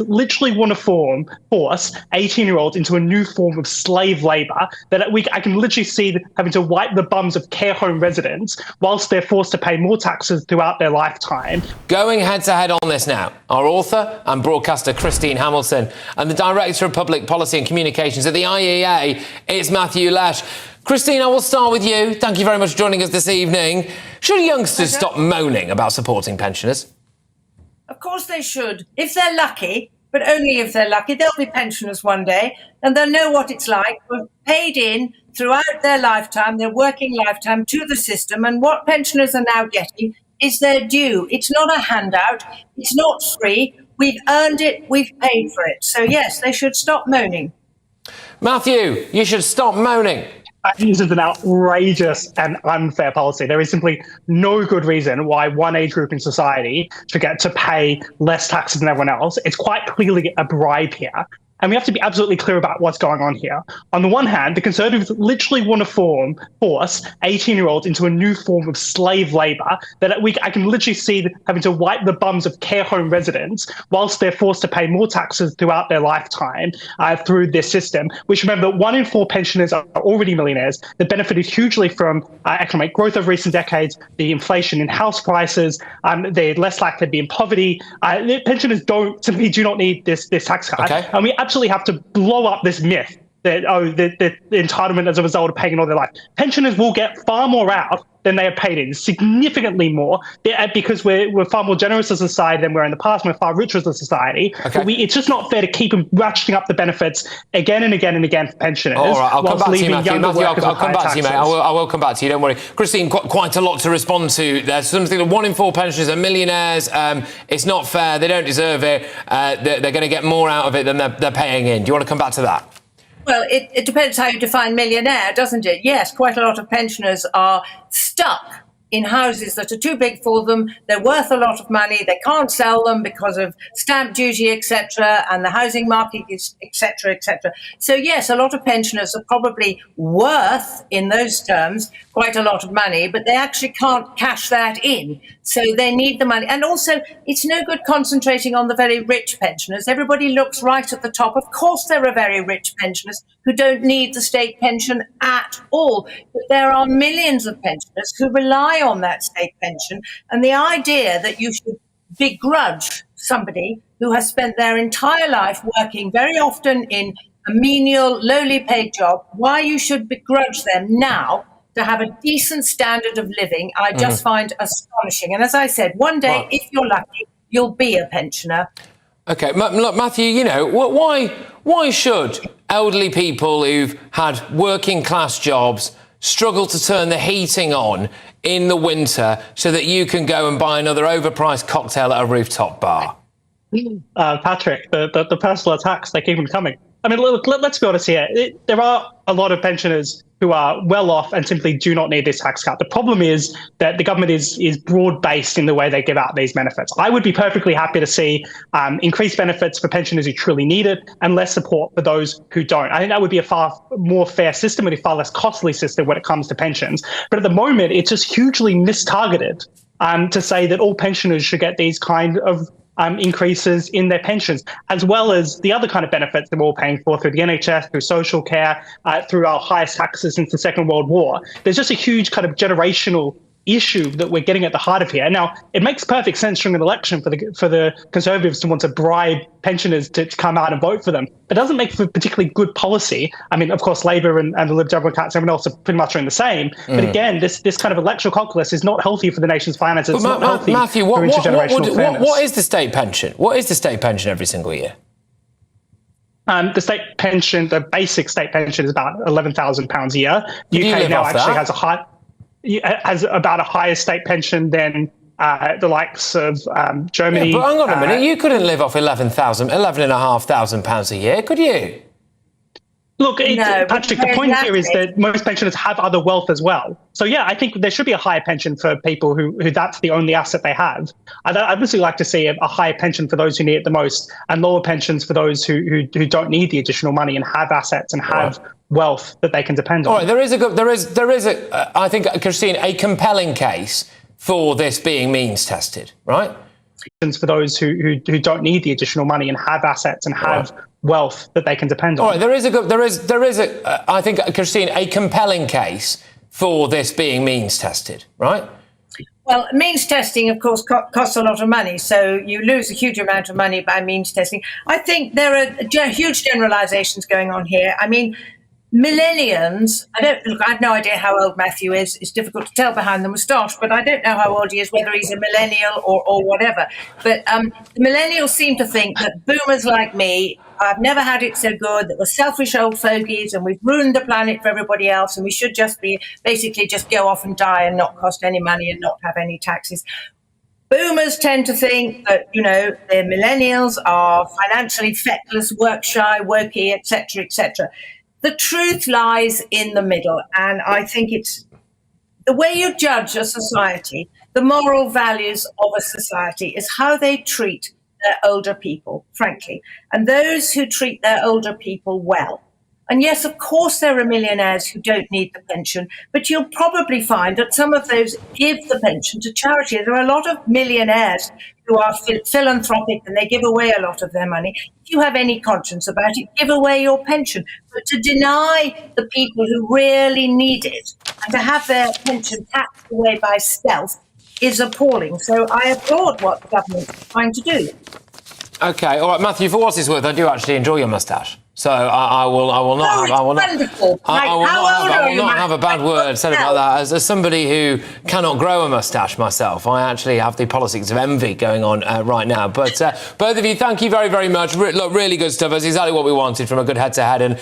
literally want to force 18-year-olds into a new form of slave labor that I can literally see them having to wipe the bums of care home residents whilst they're forced to pay more taxes throughout their lifetime. Going head-to-head on this now, our author and broadcaster Christine Hamilton and the Director of Public Policy and Communications at the IEA, it's Matthew Lesh. Christine, I will start with you. Thank you very much for joining us this evening. Should youngsters stop moaning about supporting pensioners? Of course they should. If they're lucky, but only if they're lucky, they'll be pensioners one day and they'll know what it's like. We've paid in throughout their lifetime, their working lifetime, to the system, and what pensioners are now getting is their due. It's not a handout. It's not free. We've earned it. We've paid for it. So, yes, they should stop moaning. Matthew, you should stop moaning. I think this is an outrageous and unfair policy. There is simply no good reason why one age group in society should get to pay less taxes than everyone else. It's quite clearly a bribe here. And we have to be absolutely clear about what's going on here. On the one hand, the Conservatives literally want to force 18-year-olds into a new form of slave labor that I can literally see them having to wipe the bums of care home residents whilst they're forced to pay more taxes throughout their lifetime through this system, which, remember, 1 in 4 pensioners are already millionaires. They benefited hugely from economic growth of recent decades, the inflation in house prices. They're less likely to be in poverty. Pensioners simply do not need this tax cut. Okay. And we absolutely have to blow up this myth that, the entitlement as a result of paying all their life. Pensioners will get far more out than they have paid in, significantly more, because we're far more generous as a society than we're in the past. We're far richer as a society. Okay. But it's just not fair to keep ratcheting up the benefits again and again and again for pensioners. All right, I'll come back to you, Matthew. I'll come back to you, mate. I will come back to you, don't worry. Christine, quite a lot to respond to. There's something that 1 in 4 pensioners are millionaires. It's not fair. They don't deserve it. They're going to get more out of it than they're paying in. Do you want to come back to that? Well, it depends how you define millionaire, doesn't it? Yes, quite a lot of pensioners are stuck in houses that are too big for them. They're worth a lot of money. They can't sell them because of stamp duty, etc., and the housing market is, etc., etc. So, yes, a lot of pensioners are probably worth, in those terms, quite a lot of money, but they actually can't cash that in. So they need the money. And also, it's no good concentrating on the very rich pensioners. Everybody looks right at the top. Of course, there are very rich pensioners who don't need the state pension at all. But there are millions of pensioners who rely on that state pension. And the idea that you should begrudge somebody who has spent their entire life working, very often in a menial, lowly paid job, why you should begrudge them now to have a decent standard of living, I just find astonishing. And as I said, one day, if you're lucky, you'll be a pensioner. OK, look, Matthew, you know, why should elderly people who've had working class jobs struggle to turn the heating on in the winter so that you can go and buy another overpriced cocktail at a rooftop bar? Patrick, the personal attacks, they keep them coming. I mean, look, let's be honest here. There are a lot of pensioners who are well off and simply do not need this tax cut. The problem is that the government is broad-based in the way they give out these benefits. I would be perfectly happy to see increased benefits for pensioners who truly need it and less support for those who don't. I think that would be a far more fair system and a far less costly system when it comes to pensions. But at the moment, it's just hugely mistargeted to say that all pensioners should get these kind of increases in their pensions, as well as the other kind of benefits that we're all paying for through the NHS, through social care, through our highest taxes since the Second World War. There's just a huge kind of generational issue that we're getting at the heart of here. Now, it makes perfect sense during an election for the Conservatives to want to bribe pensioners to come out and vote for them. It doesn't make for particularly good policy. I mean, of course, Labour and the Lib Democrats and everyone else are pretty much doing the same. But again, this kind of electoral calculus is not healthy for the nation's finances. It's not healthy Matthew, for intergenerational fairness. What is the state pension? What is the state pension every single year? The state pension, the basic state pension, is about £11,000 a year. The UK now actually has about a higher state pension than the likes of Germany. Yeah, but hang on a minute, you couldn't live off £11,500 a year, could you? Look, Patrick, the point here is that most pensioners have other wealth as well. So, yeah, I think there should be a higher pension for people who that's the only asset they have. I'd obviously like to see a higher pension for those who need it the most and lower pensions for those who don't need the additional money and have assets and have wealth that they can depend on. All right, there is I think, Christine, a compelling case for this being means tested, right? for those who don't need the additional money and have assets and have wealth that they can depend on. All right, there is I think, Christine, a compelling case for this being means tested, right? Well, means testing, of course, costs a lot of money, so you lose a huge amount of money by means testing. I think there are huge generalizations going on here. I mean, millennials, I have no idea how old Matthew is. It's difficult to tell behind the moustache, but I don't know how old he is, whether he's a millennial or whatever. But the millennials seem to think that boomers like me, I've never had it so good, that we're selfish old fogies and we've ruined the planet for everybody else and we should just basically go off and die and not cost any money and not have any taxes. Boomers tend to think that, the millennials are financially feckless, work shy, worky, etc., etc. The truth lies in the middle, and I think it's the way you judge a society, the moral values of a society is how they treat their older people, frankly, and those who treat their older people well. And yes, of course, there are millionaires who don't need the pension, but you'll probably find that some of those give the pension to charity. There are a lot of millionaires who are philanthropic and they give away a lot of their money. If you have any conscience about it, give away your pension. But to deny the people who really need it and to have their pension taxed away by stealth is appalling. So I applaud what the government is trying to do. Okay, all right, Matthew. For what it's worth, I do actually enjoy your moustache. So I will not have a bad word said about that. As somebody who cannot grow a moustache myself, I actually have the politics of envy going on right now. But both of you, thank you very, very much. Look, really good stuff. That's exactly what we wanted from a good head-to-head. And